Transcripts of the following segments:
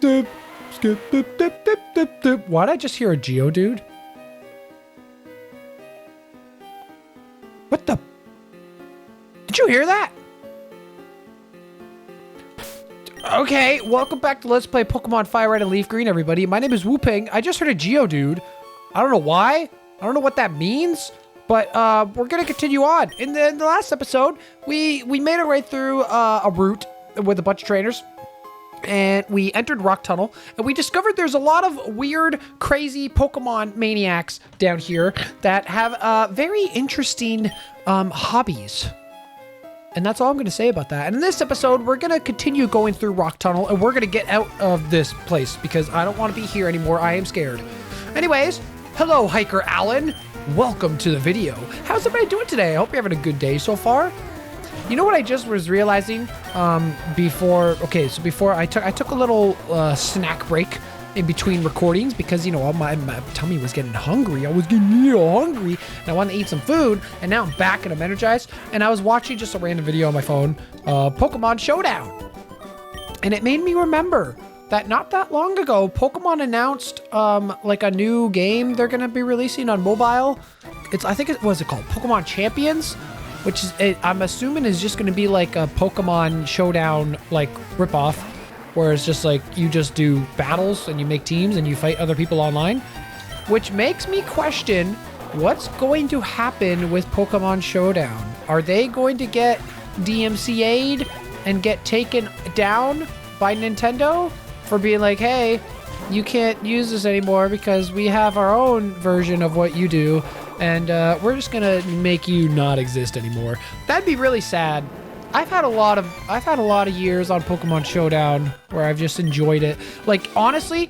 dip, skip, dip, dip, dip, dip, dip. Why'd I just hear a Geodude? What the? Did you hear that? Okay, welcome back to Let's Play Pokemon Fire Red and Leaf Green, everybody. My name is Whooping. I just heard a Geodude. I don't know why. I don't know what that means, but we're gonna continue on. In the last episode, we made our way through a route with a bunch of trainers, and we entered Rock Tunnel, and we discovered there's a lot of weird, crazy Pokemon maniacs down here that have very interesting hobbies. And that's all I'm going to say about that. And in this episode, we're going to continue going through Rock Tunnel, and we're going to get out of this place because I don't want to be here anymore. I am scared. Anyways, hello, Hiker Alan. Welcome to the video. How's everybody doing today? I hope you're having a good day so far. You know what I just was realizing before I took a little snack break in between recordings because, you know, my tummy was getting hungry. I was getting real hungry and I wanted to eat some food, and now I'm back and I'm energized, and I was watching just a random video on my phone, Pokemon Showdown, and it made me remember that not that long ago Pokemon announced like a new game they're gonna be releasing on mobile. I think it was called Pokemon Champions, which is I'm assuming is just gonna be like a Pokemon Showdown like ripoff, where it's just like you just do battles and you make teams and you fight other people online, which makes me question what's going to happen with Pokemon Showdown. Are they going to get DMCA'd and get taken down by Nintendo for being like, hey, you can't use this anymore because we have our own version of what you do, and we're just gonna make you not exist anymore? That'd be really sad. I've had a lot of years on Pokemon Showdown where I've just enjoyed it. Like, honestly,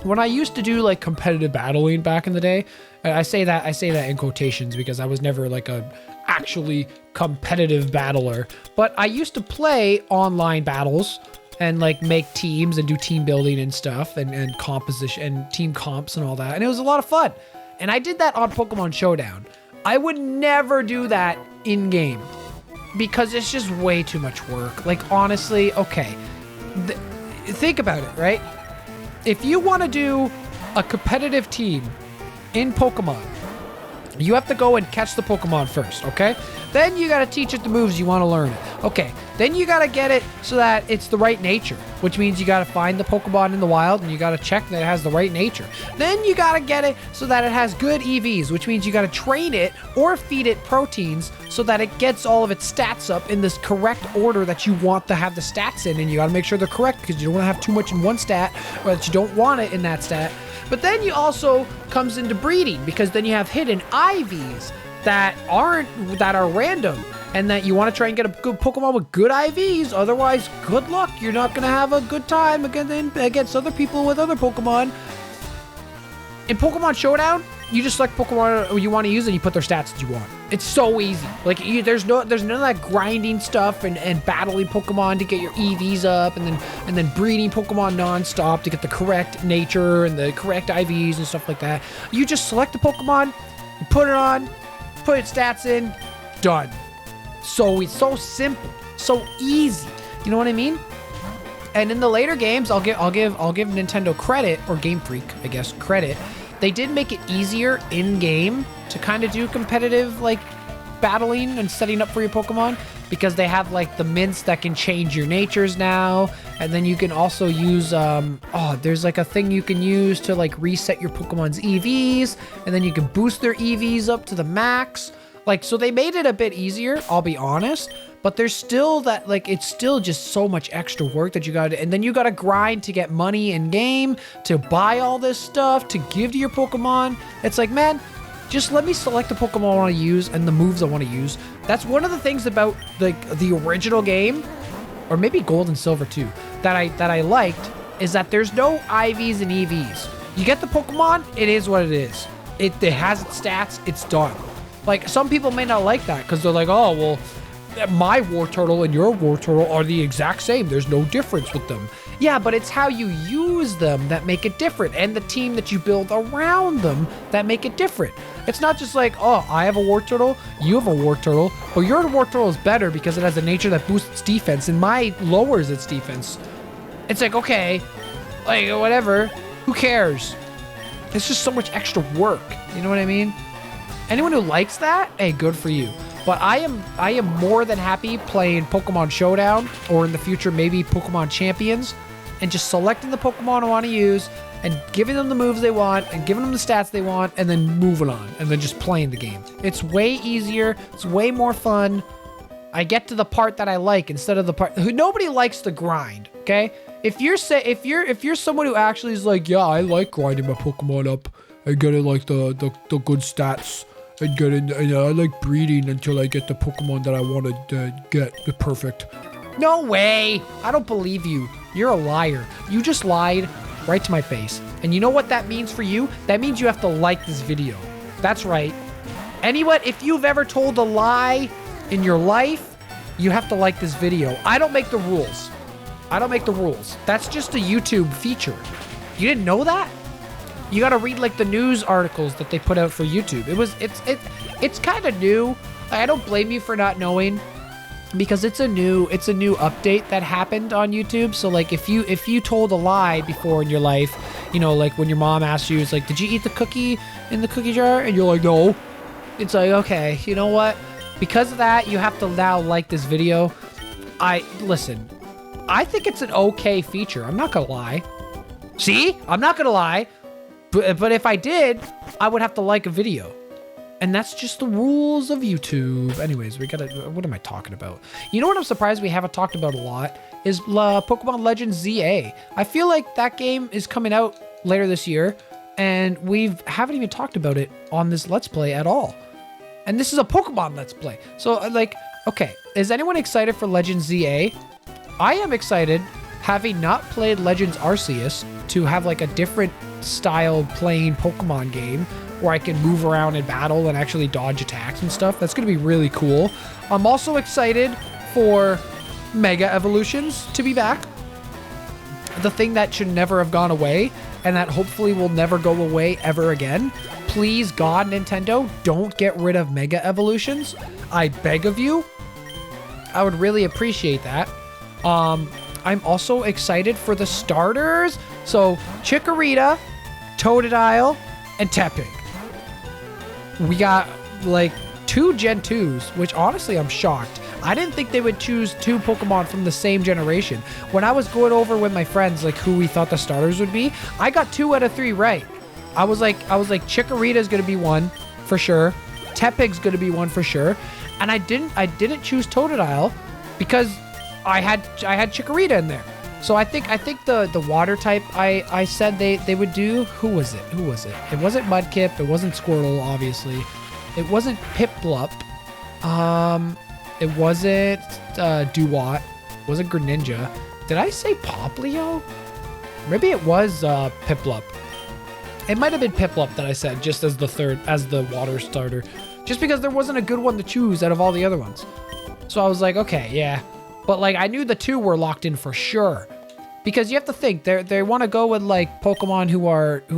when I used to do like competitive battling back in the day, I say that in quotations because I was never like a actually competitive battler, but I used to play online battles and like make teams and do team building and stuff and composition and team comps and all that. And it was a lot of fun. And I did that on Pokemon Showdown. I would never do that in game, because it's just way too much work. Like, honestly, okay, think about it, right? If you want to do a competitive team in Pokemon, you have to go and catch the Pokemon first, okay? Then you got to teach it the moves you want to learn it. Okay, then you got to get it so that it's the right nature, which means you got to find the Pokemon in the wild and you got to check that it has the right nature. Then you got to get it so that it has good EVs, which means you got to train it or feed it proteins so that it gets all of its stats up in this correct order that you want to have the stats in, and you got to make sure they're correct because you don't want to have too much in one stat or that you don't want it in that stat. But then you also comes into breeding, because then you have hidden IVs that are random, and that you want to try and get a good Pokemon with good IVs. Otherwise, good luck. You're not going to have a good time against other people with other Pokemon. In Pokemon Showdown, you just select Pokemon you want to use and you put their stats that you want. It's so easy. Like, there's none of that grinding stuff and battling Pokemon to get your EVs up and then breeding Pokemon non-stop to get the correct nature and the correct IVs and stuff like that. You just select the Pokemon, you put it on, put its stats in, done. So it's so simple, so easy. You know what I mean? And in the later games, I'll give Nintendo credit, or Game Freak, I guess, credit. They did make it easier in game to kind of do competitive like battling and setting up for your Pokemon, because they have like the mints that can change your natures now, and then you can also use there's like a thing you can use to like reset your Pokemon's EVs, and then you can boost their EVs up to the max. Like, so they made it a bit easier, I'll be honest, but there's still that, like, it's still just so much extra work that you got to, and then you got to grind to get money in game, to buy all this stuff, to give to your Pokemon. It's like, man, just let me select the Pokemon I want to use and the moves I want to use. That's one of the things about like the original game, or maybe Gold and Silver too, that I liked, is that there's no IVs and EVs. You get the Pokemon, it is what it is. It has its stats, it's done. Like, some people may not like that because they're like, oh, well, my Wartortle and your Wartortle are the exact same. There's no difference with them. Yeah, but it's how you use them that make it different, and the team that you build around them that make it different. It's not just like, oh, I have a Wartortle, you have a Wartortle, but your Wartortle is better because it has a nature that boosts its defense and mine lowers its defense. It's like, okay, Like, whatever. Who cares? It's just so much extra work. You know what I mean? Anyone who likes that, hey, good for you. But I am more than happy playing Pokemon Showdown, or in the future, maybe Pokemon Champions, and just selecting the Pokemon I want to use, and giving them the moves they want, and giving them the stats they want, and then moving on, and then just playing the game. It's way easier. It's way more fun. I get to the part that I like instead of the part. Nobody likes the grind. Okay, if you're someone who actually is like, yeah, I like grinding my Pokemon up and getting like the good stats and getting, I like breeding until I get the Pokemon that I want to get the perfect. No way! I don't believe you. You're a liar. You just lied right to my face. And you know what that means for you? That means you have to like this video. That's right. Anyone, if you've ever told a lie in your life, you have to like this video. I don't make the rules. I don't make the rules. That's just a YouTube feature. You didn't know that? You gotta read like the news articles that they put out for YouTube. It's kind of new. I don't blame you for not knowing, because it's a new update that happened on YouTube. So like if you told a lie before in your life, you know, like when your mom asked you, it's like, did you eat the cookie in the cookie jar? And you're like, no. It's like, okay, you know what? Because of that, you have to now like this video. Listen, I think it's an okay feature. I'm not gonna lie. See? I'm not gonna lie. But if I did, I would have to like a video. And that's just the rules of YouTube. Anyways, what am I talking about? You know what I'm surprised we haven't talked about a lot is Pokemon Legends ZA. I feel like that game is coming out later this year, and haven't even talked about it on this Let's Play at all. And this is a Pokemon Let's Play. So like, okay, is anyone excited for Legends ZA? I am excited, having not played Legends Arceus, to have like a different style playing Pokemon game where I can move around in battle and actually dodge attacks and stuff. That's going to be really cool. I'm also excited for Mega Evolutions to be back. The thing that should never have gone away, and that hopefully will never go away ever again. Please, God, Nintendo, don't get rid of Mega Evolutions. I beg of you. I would really appreciate that. I'm also excited for the starters. So, Chikorita, Totodile, and Tepig. We got, like, 2 Gen 2s, which honestly I'm shocked. I didn't think they would choose 2 Pokemon from the same generation. When I was going over with my friends, like, who we thought the starters would be, I got 2 out of 3 right. I was like, Chikorita's gonna be one for sure. Tepig's gonna be one for sure. And I didn't choose Totodile because I had Chikorita in there. So I think the water type I said they would do. Who was it? It wasn't Mudkip. It wasn't Squirtle, obviously. It wasn't Piplup. It wasn't Duwat. It wasn't Greninja. Did I say Poplio? Maybe it was Piplup. It might have been Piplup that I said just as the water starter, just because there wasn't a good one to choose out of all the other ones. So I was like, okay, yeah. But like I knew the 2 were locked in for sure, because you have to think they want to go with like Pokemon who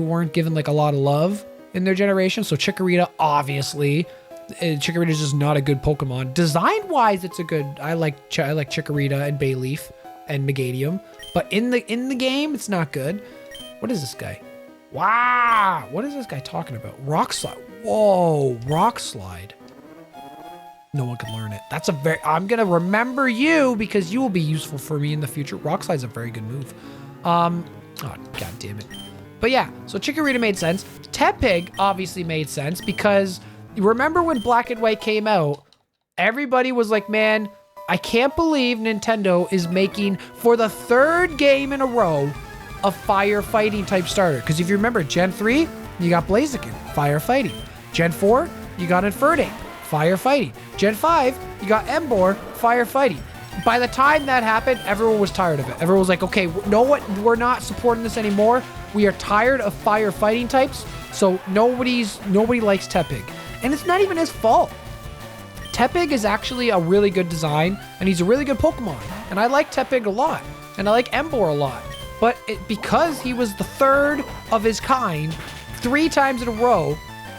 weren't given like a lot of love in their generation. So Chikorita, obviously, Chikorita is just not a good Pokemon. Design wise, it's a good. I like Chikorita and Bayleaf and Megadium, but in the game, it's not good. What is this guy? Wow, what is this guy talking about? Rock Slide. Whoa, Rock Slide. No one can learn it. I'm gonna remember you because you will be useful for me in the future. Rock Slide's a very good move. Oh, god damn it. But yeah, so Chikorita made sense. Tepig obviously made sense because you remember when Black and White came out, everybody was like, man, I can't believe Nintendo is making, for the 3rd game in a row, a firefighting type starter. Because if you remember, Gen 3, you got Blaziken, firefighting. Gen 4, you got Infernape, firefighting. Gen 5, you got Emboar, firefighting. By the time that happened, everyone was tired of it. Everyone was like, okay, know what? We're not supporting this anymore. We are tired of firefighting types, so nobody likes Tepig. And it's not even his fault. Tepig is actually a really good design, and he's a really good Pokemon. And I like Tepig a lot, and I like Emboar a lot. But because he was the 3rd of his kind 3 times in a row,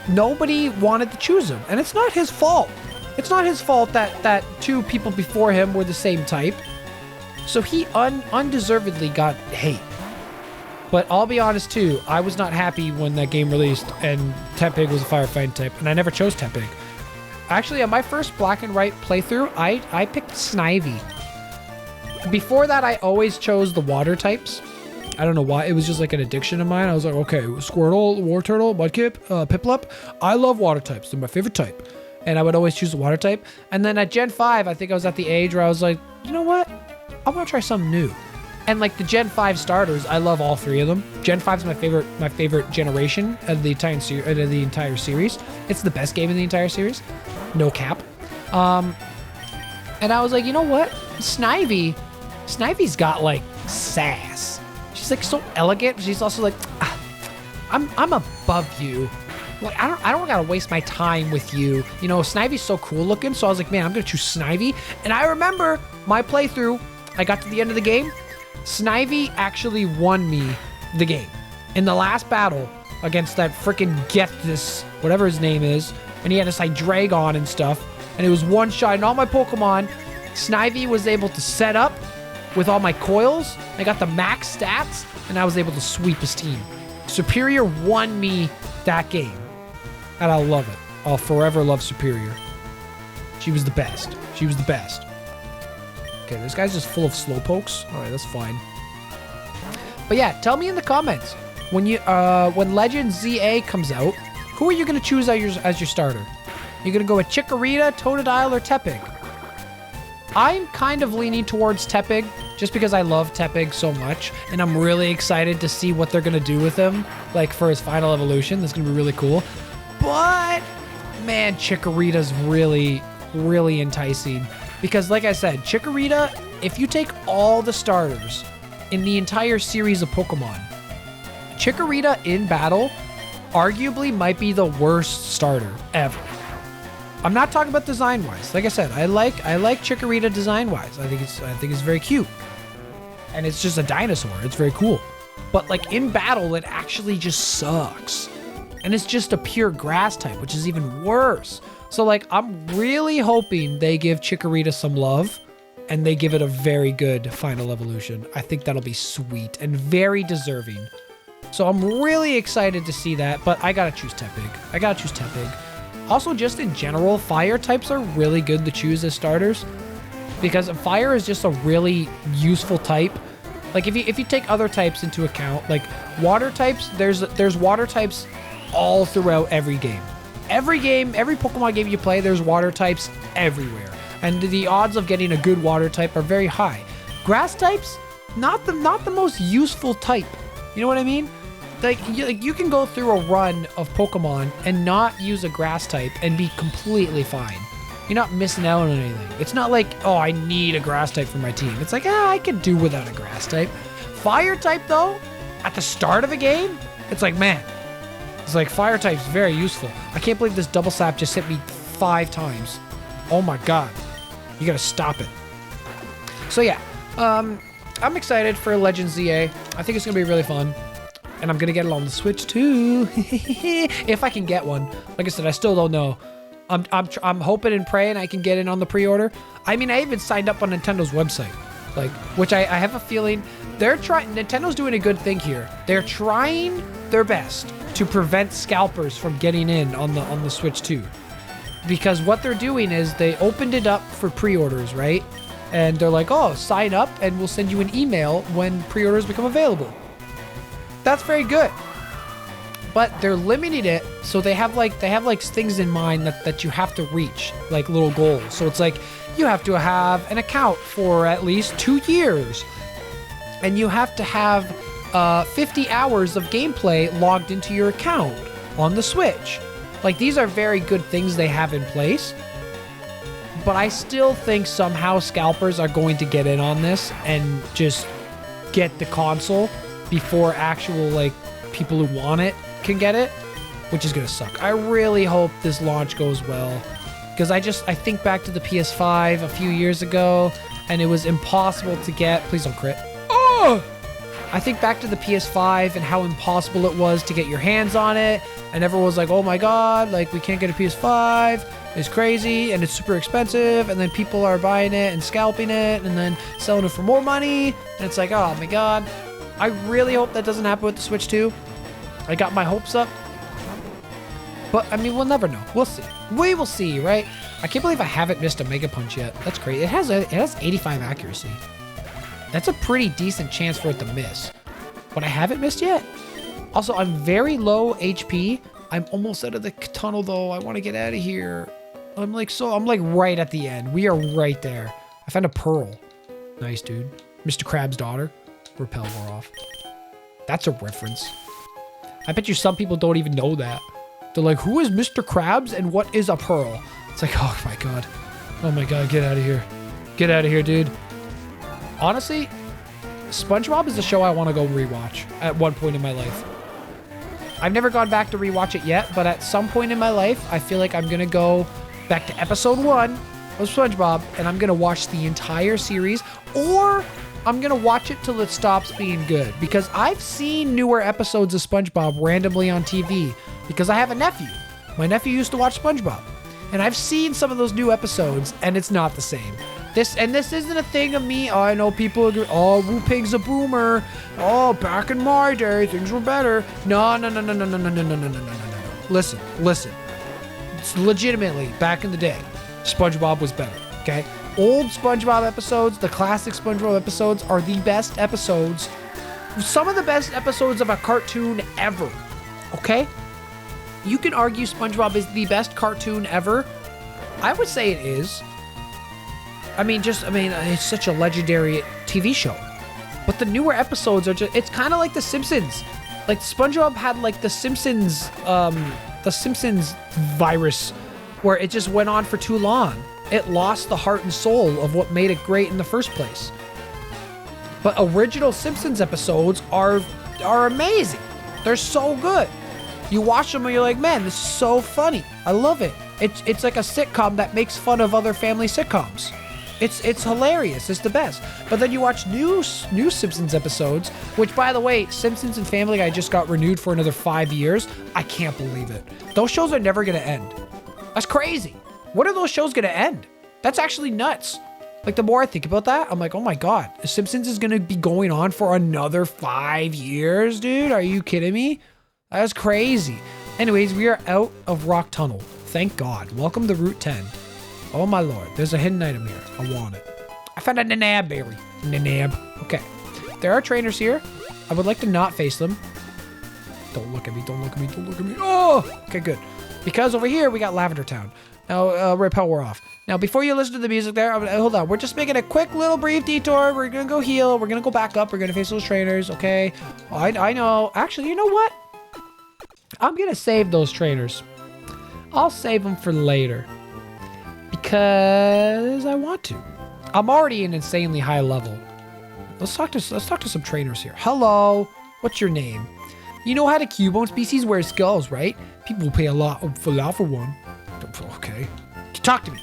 nobody wanted to choose him. And it's not his fault. It's not his fault that 2 people before him were the same type. So he undeservedly got hate. But I'll be honest too, I was not happy when that game released and Tepig was a firefighting type, and I never chose Tepig. Actually, on my first Black and White playthrough, I picked Snivy. Before that, I always chose the water types. I don't know why. It was just like an addiction of mine. I was like, okay, Squirtle, Wartortle, Mudkip, Piplup. I love water types. They're my favorite type. And I would always choose the water type. And then at Gen 5, I think I was at the age where I was like, you know what? I want to try something new. And like the Gen 5 starters, I love all three of them. Gen 5 is my favorite generation of the entire series. It's the best game in the entire series. No cap. And I was like, you know what? Snivy's got like sass. She's like so elegant. She's also like, I'm above you. Like I don't gotta waste my time with you. You know, Snivy's so cool looking. So I was like, man, I'm gonna choose Snivy. And I remember my playthrough. I got to the end of the game. Snivy actually won me the game in the last battle against that freaking Gethys, whatever his name is, and he had this like Dragon and stuff. And it was one shot. And all my Pokemon, Snivy was able to set up with all my coils. I got the max stats, and I was able to sweep his team. Superior won me that game. And I'll love it. I'll forever love Superior. She was the best. She was the best. Okay, this guy's just full of Slowpokes. All right, that's fine. But yeah, tell me in the comments when Legend ZA comes out, who are you gonna choose as your starter? You're gonna go with Chikorita, Totodile, or Tepig? I'm kind of leaning towards Tepig just because I love Tepig so much, and I'm really excited to see what they're gonna do with him, like for his final evolution. That's gonna be really cool. But man, Chikorita's really, really enticing because, like I said, Chikorita, if you take all the starters in the entire series of Pokemon, Chikorita in battle arguably might be the worst starter ever. I'm not talking about design-wise. Like I said, I like Chikorita design-wise. I think it's very cute. And it's just a dinosaur. It's very cool. But like in battle, it actually just sucks. And it's just a pure grass type, which is even worse. So like I'm really hoping they give Chikorita some love and they give it a very good final evolution. I think that'll be sweet and very deserving. So I'm really excited to see that, but I gotta choose Tepig. Also, just in general, fire types are really good to choose as starters because fire is just a really useful type. Like if you take other types into account, like water types, there's water types all throughout every game. Every Pokemon game you play, there's water types everywhere. And the odds of getting a good water type are very high. Grass types, not the most useful type. You know what I mean? Like you can go through a run of Pokemon and not use a grass type and be completely fine. You're not missing out on anything. It's not like, oh, I need a grass type for my team. It's like, I could do without a grass type. Fire type, though, at the start of a game, it's like, man, it's like fire type's very useful. I can't believe this double slap just hit me 5 times. Oh my god. You gotta stop it. So yeah, I'm excited for Legend ZA. I think it's gonna be really fun. And I'm gonna get it on the Switch too. If I can get one. Like I said, I still don't know. I'm hoping and praying I can get it on the pre-order. I mean, I even signed up on Nintendo's website. Like, which I have a feeling Nintendo's doing a good thing here. They're trying their best to prevent scalpers from getting in on the Switch 2. Because what they're doing is they opened it up for pre-orders, right? And they're like, oh, sign up and we'll send you an email when pre-orders become available. That's very good. But they're limiting it, so they have like things in mind that you have to reach, like little goals. So it's like you have to have an account for at least 2 years. And you have to have 50 hours of gameplay logged into your account on the Switch. Like, these are very good things they have in place. But I still think somehow scalpers are going to get in on this and just get the console before actual, like, people who want it can get it, which is gonna suck. I really hope this launch goes well, because I think back to the PS5 a few years ago, and it was impossible to get. Please don't crit. Oh! I think back to the PS5 and how impossible it was to get your hands on it, and everyone was like, oh my god, like, we can't get a PS5, it's crazy, and it's super expensive, and then people are buying it and scalping it, and then selling it for more money, and it's like, oh my god. I really hope that doesn't happen with the Switch 2. I got my hopes up. But, I mean, we'll never know. We'll see. We will see, right? I can't believe I haven't missed a Mega Punch yet. That's crazy. It has 85 accuracy. That's a pretty decent chance for it to miss. But I haven't missed yet. Also, I'm very low HP. I'm almost out of the tunnel, though. I want to get out of here. I'm like right at the end. We are right there. I found a pearl. Nice, dude. Mr. Crab's daughter. Repel wore off. That's a reference. I bet you some people don't even know that. They're like, who is Mr. Krabs and what is a pearl? It's like, oh my god. Oh my god, get out of here. Get out of here, dude. Honestly, SpongeBob is the show I want to go rewatch at one point in my life. I've never gone back to rewatch it yet, but at some point in my life, I feel like I'm going to go back to episode 1 of SpongeBob, and I'm going to watch the entire series, or I'm going to watch it till it stops being good, because I've seen newer episodes of SpongeBob randomly on TV, because I have a nephew. My nephew used to watch SpongeBob, and I've seen some of those new episodes, and it's not the same. This isn't a thing of me. Oh, I know people agree. Oh, Wu Pig's a boomer. Oh, back in my day, things were better. No. Listen. It's legitimately, back in the day, SpongeBob was better, okay? Old SpongeBob episodes, the classic SpongeBob episodes, are the best episodes. Some of the best episodes of a cartoon ever, okay? You can argue SpongeBob is the best cartoon ever. I would say it is. I mean, it's such a legendary TV show. But the newer episodes are just, it's kind of like The Simpsons. Like, SpongeBob had, like, the Simpsons virus, where it just went on for too long. It lost the heart and soul of what made it great in the first place. But original Simpsons episodes are amazing. They're so good. You watch them and you're like, man, this is so funny. I love it. It's like a sitcom that makes fun of other family sitcoms. It's hilarious. It's the best. But then you watch new Simpsons episodes, which, by the way, Simpsons and Family Guy just got renewed for another 5 years. I can't believe it. Those shows are never going to end. That's crazy. When are those shows going to end? That's actually nuts. Like, the more I think about that, I'm like, oh my god, The Simpsons is going to be going on for another 5 years, dude? Are you kidding me? That's crazy. Anyways, we are out of Rock Tunnel. Thank God. Welcome to Route 10. Oh my lord, there's a hidden item here. I want it. I found a nanab berry. Nanab. Okay. There are trainers here. I would like to not face them. Don't look at me, don't look at me, don't look at me. Oh! Okay, good. Because over here, we got Lavender Town. Now, repel, we're off. Now, before you listen to the music there, hold on. We're just making a quick little brief detour. We're going to go heal. We're going to go back up. We're going to face those trainers, okay? I know. Actually, you know what? I'm going to save those trainers. I'll save them for later. Because I want to. I'm already an insanely high level. Let's talk to some trainers here. Hello. What's your name? You know how the Cubone species wear skulls, right? People pay a lot for one. Okay. Talk to me.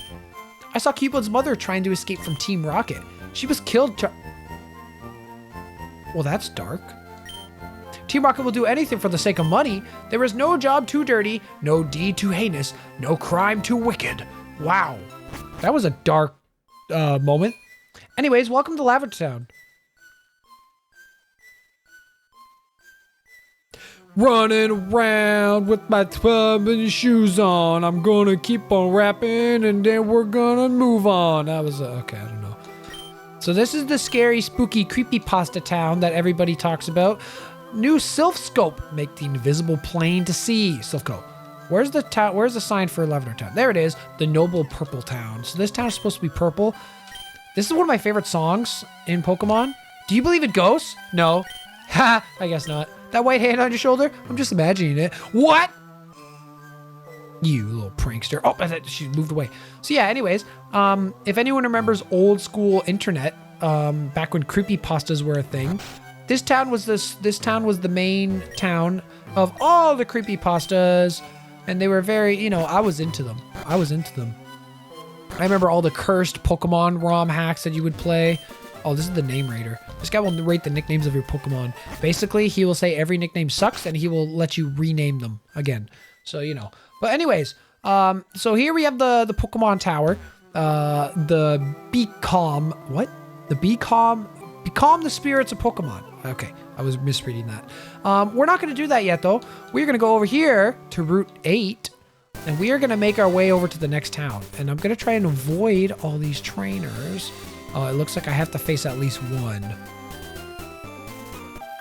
I saw Cubone's mother trying to escape from Team Rocket. She was killed. Well, that's dark. Team Rocket will do anything for the sake of money. There is no job too dirty, no deed too heinous, no crime too wicked. Wow. That was a dark moment. Anyways, welcome to Lavender Town. Running around with my club and shoes on. I'm gonna keep on rapping and then we're gonna move on. That was, okay, I don't know. So this is the scary, spooky, creepypasta town that everybody talks about. New Sylph Scope. Make the invisible plain to see. Sylph Scope. Where's the town? Where's the sign for Lavender Town? There it is. The Noble Purple Town. So this town is supposed to be purple. This is one of my favorite songs in Pokemon. Do you believe in ghosts? No. Ha! I guess not. That white hand on your shoulder? I'm just imagining it. What? You little prankster. Oh, she moved away. So yeah, anyways, if anyone remembers old school internet, back when creepypastas were a thing, this town was the main town of all the creepypastas, and they were very, I was into them. I remember all the cursed Pokemon ROM hacks that you would play. Oh, this is the name rater. This guy will rate the nicknames of your Pokemon. Basically, he will say every nickname sucks, and he will let you rename them again. So, But anyways, so here we have the Pokemon Tower. The Becalm. What? The Becalm the spirits of Pokemon. Okay. I was misreading that. We're not going to do that yet, though. We're going to go over here to Route 8, and we are going to make our way over to the next town. And I'm going to try and avoid all these trainers. Oh, it looks like I have to face at least one.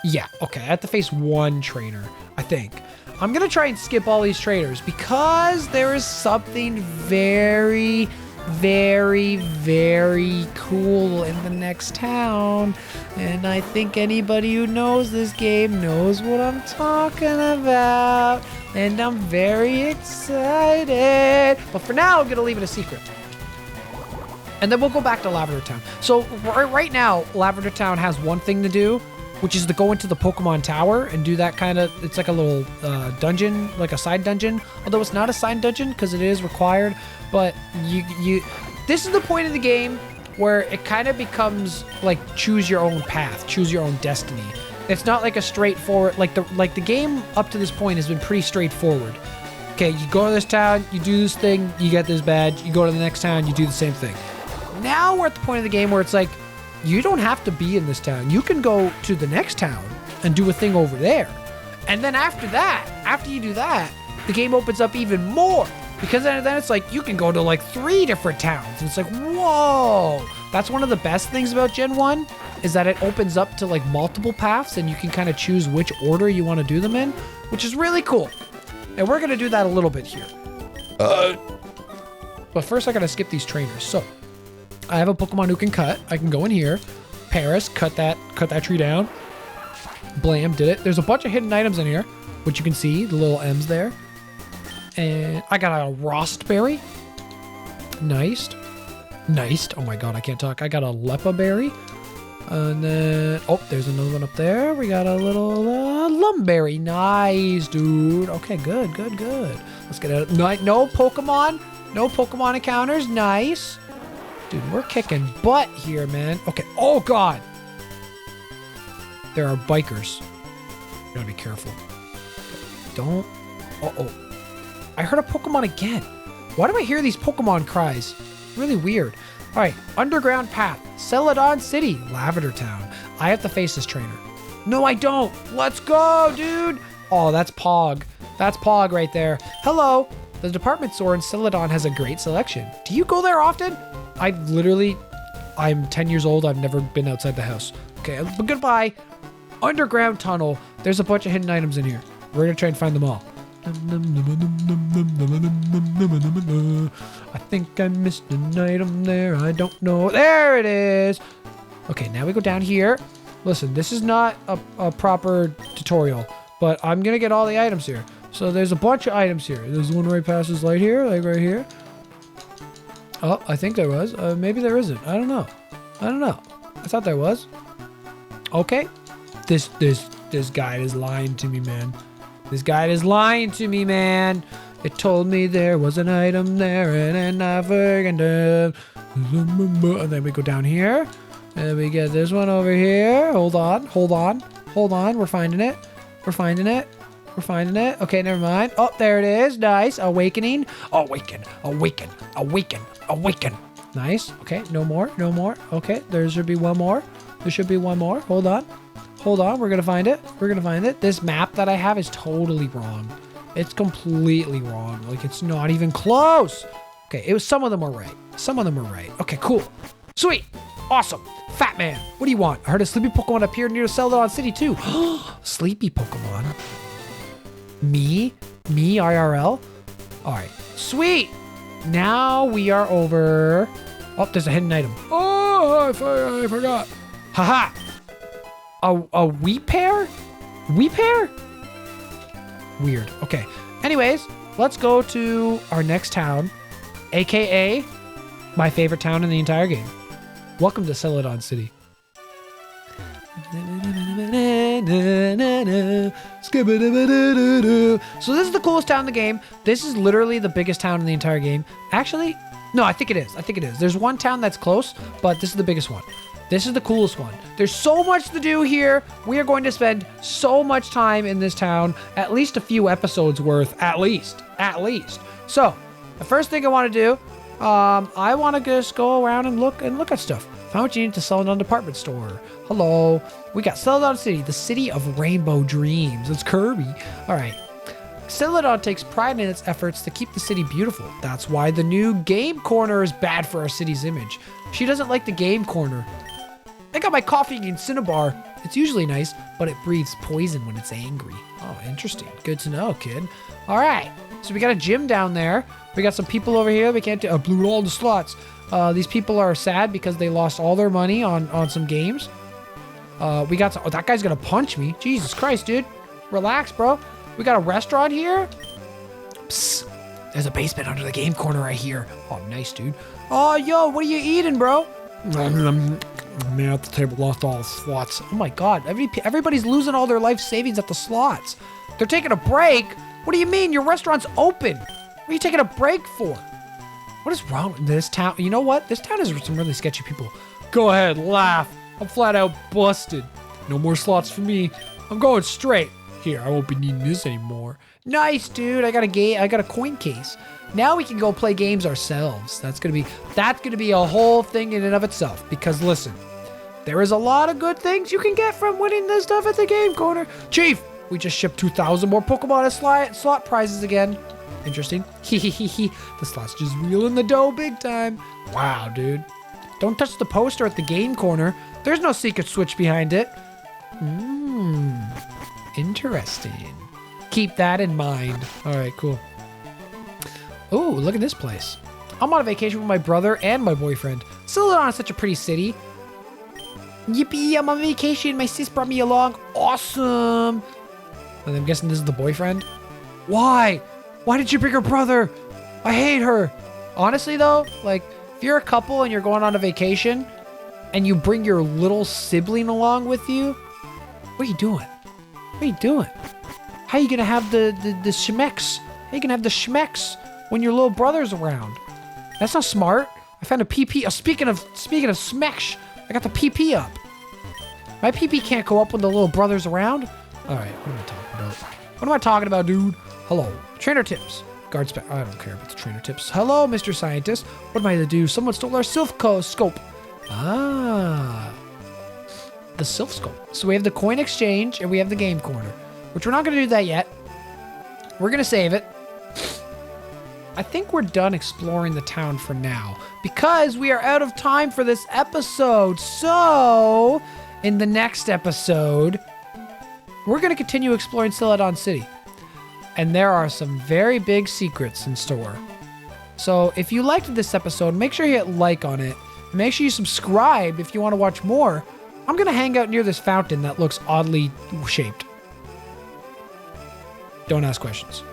Yeah, okay, I have to face one trainer, I think. I'm going to try and skip all these trainers because there is something very, very, very cool in the next town. And I think anybody who knows this game knows what I'm talking about. And I'm very excited. But for now, I'm going to leave it a secret. And then we'll go back to Lavender Town. So right now, Lavender Town has one thing to do, which is to go into the Pokemon Tower and do that kind of, it's like a little dungeon, like a side dungeon. Although it's not a side dungeon because it is required. But this is the point of the game where it kind of becomes like choose your own path, choose your own destiny. It's not like a straightforward, like the game up to this point has been pretty straightforward. Okay, you go to this town, you do this thing, you get this badge, you go to the next town, you do the same thing. Now we're at the point of the game where it's like, you don't have to be in this town. You can go to the next town and do a thing over there. And then after that, after you do that, the game opens up even more. Because then it's like, you can go to like 3 different towns. And it's like, whoa. That's one of the best things about Gen 1, is that it opens up to like multiple paths and you can kind of choose which order you want to do them in, which is really cool. And we're going to do that a little bit here. But first I got to skip these trainers. So I have a Pokemon who can cut. I can go in here. Paris, cut that tree down. Blam, did it. There's a bunch of hidden items in here, which you can see, the little M's there. And I got a Rostberry. Nice. Oh my god, I can't talk. I got a Lepa Berry. And then, oh, there's another one up there. We got a little Lumberry. Nice, dude. Okay, good. Let's get it. No Pokemon. No Pokemon encounters. Nice. Dude, we're kicking butt here, man. Okay. Oh, God. There are bikers. You gotta be careful. Don't. Uh-oh. I heard a Pokemon again. Why do I hear these Pokemon cries? Really weird. All right. Underground path. Celadon City. Lavender Town. I have to face this trainer. No, I don't. Let's go, dude. Oh, that's Pog. That's Pog right there. Hello. The department store in Celadon has a great selection. Do you go there often? I'm 10 years old. I've never been outside the house. Okay, but goodbye. Underground tunnel. There's a bunch of hidden items in here. We're gonna try and find them all. I think I missed an item there. I don't know. There it is. Okay, now we go down here. Listen, this is not a proper tutorial, but I'm gonna get all the items here. So there's a bunch of items here. There's one right past this light here, like right here. Oh, I think there was. Maybe there isn't. I don't know. I thought there was. Okay. This guide is lying to me, man. This guide is lying to me, man. It told me there was an item there and I forgot. And then we go down here. And we get this one over here. Hold on. We're finding it. Okay, never mind. Oh, there it is. Nice. Awakening. Awaken. Nice. Okay, no more. Okay, there should be one more. Hold on. We're gonna find it. This map that I have is totally wrong. It's completely wrong. Like, it's not even close. Okay, some of them were right. Okay, cool. Sweet. Awesome. Fat man, what do you want? I heard a sleepy Pokemon appeared near Celadon City too. Sleepy Pokemon. Me IRL. All right, sweet. Now we are over. Oh, there's a hidden item. Oh, I forgot. Haha. A wheat pear? Weird. Okay. Anyways, let's go to our next town, aka my favorite town in the entire game. Welcome to Celadon City. So this is the coolest town in the game. This is literally the biggest town in the entire game. Actually, no, I think it is. There's one town that's close, but this is the biggest one. This is the coolest one. There's so much to do here. We are going to spend so much time in this town, at least a few episodes worth, at least. So, the first thing I want to do, I want to just go around and look at stuff. Found what you need to Celadon Department Store. Hello. We got Celadon City, the city of rainbow dreams. It's Kirby. All right. Celadon takes pride in its efforts to keep the city beautiful. That's why the new game corner is bad for our city's image. She doesn't like the game corner. I got my coffee in Cinnabar. It's usually nice, but it breathes poison when it's angry. Oh, interesting. Good to know, kid. All right. So we got a gym down there. We got some people over here. We can't do... I blew all the slots. These people are sad because they lost all their money on some games. We got... Oh, that guy's going to punch me. Jesus Christ, dude. Relax, bro. We got a restaurant here. Psst. There's a basement under the game corner right here. Oh, nice, dude. Oh, yo, what are you eating, bro? Man at the table lost all the slots. Oh my God, everybody's losing all their life savings at the slots. They're taking a break? What do you mean? Your restaurant's open. What are you taking a break for? What is wrong with this town? You know what? This town has some really sketchy people. Go ahead, laugh. I'm flat out busted. No more slots for me. I'm going straight. Here, I won't be needing this anymore. Nice, dude. I got a coin case. Now we can go play games ourselves. That's gonna be a whole thing in and of itself. Because listen, there is a lot of good things you can get from winning this stuff at the game corner. Chief, we just shipped 2,000 more Pokemon as slot prizes again. Interesting. The slots just reeling the dough big time. Wow, dude. Don't touch the poster at the game corner. There's no secret switch behind it. Interesting. Keep that in mind. All right, cool. Oh, look at this place. I'm on a vacation with my brother and my boyfriend. Celadon is such a pretty city. Yippee, I'm on vacation. My sis brought me along. Awesome. And I'm guessing this is the boyfriend. Why? Why did you bring her brother? I hate her. Honestly, though, like, if you're a couple and you're going on a vacation and you bring your little sibling along with you, what are you doing? What are you doing? How are you going to have the schmecks? How are you going to have the schmecks when your little brother's around? That's not smart. I found a PP. Speaking of smecks, I got the PP up. My PP can't go up when the little brother's around. All right, what am I talking about? What am I talking about, dude? Hello. Trainer tips. Guard spec. I don't care about the trainer tips. Hello, Mr. Scientist. What am I to do? Someone stole our scope. Ah. The Sylph Scope. So we have the coin exchange and we have the game corner, which we're not going to do that yet. We're going to save it. I think we're done exploring the town for now because we are out of time for this episode. So in the next episode, we're going to continue exploring Celadon City. And there are some very big secrets in store. So if you liked this episode, make sure you hit like on it. Make sure you subscribe if you want to watch more. I'm going to hang out near this fountain that looks oddly shaped. Don't ask questions.